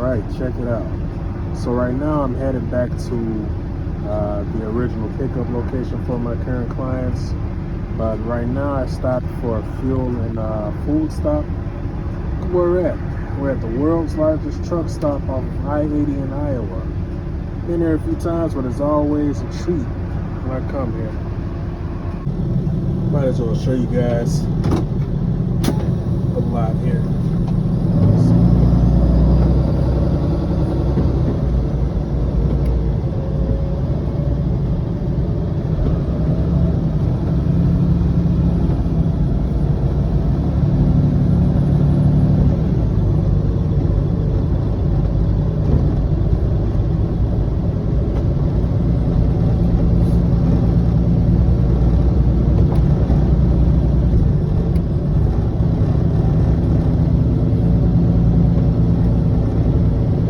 right, check it out. So right now I'm headed back to the original pickup location for my current clients. But right now I stopped for a fuel and food stop. Look where we're at. We're at the world's largest truck stop off of I-80 in Iowa. Been there a few times, but it's always a treat when I come here. Might as well show you guys the lot here.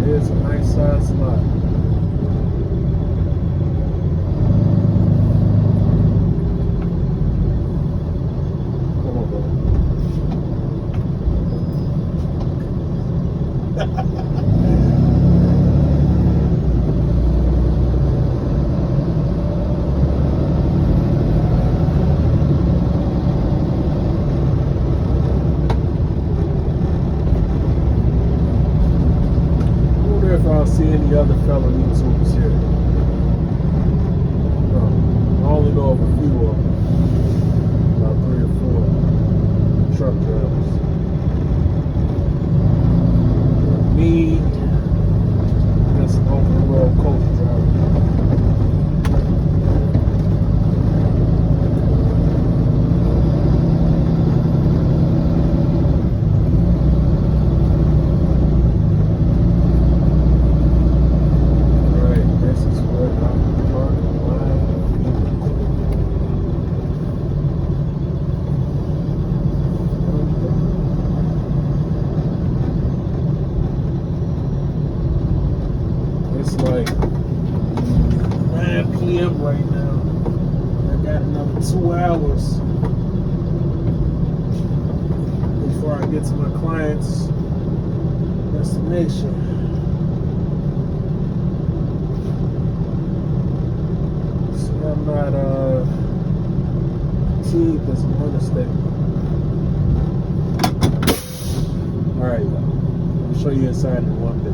It's a nice size lot. Come on, if I'll see any other fellow YouTubers here. No, I only know of a few of them. About 3 or 4 truck drivers. Me, just an over-the-road coach driver. It's like 9 p.m. right now. I got another 2 hours before I get to my client's destination. See, I'm not fatigued as an understatement. Alright, y'all. I'll show you inside in one day.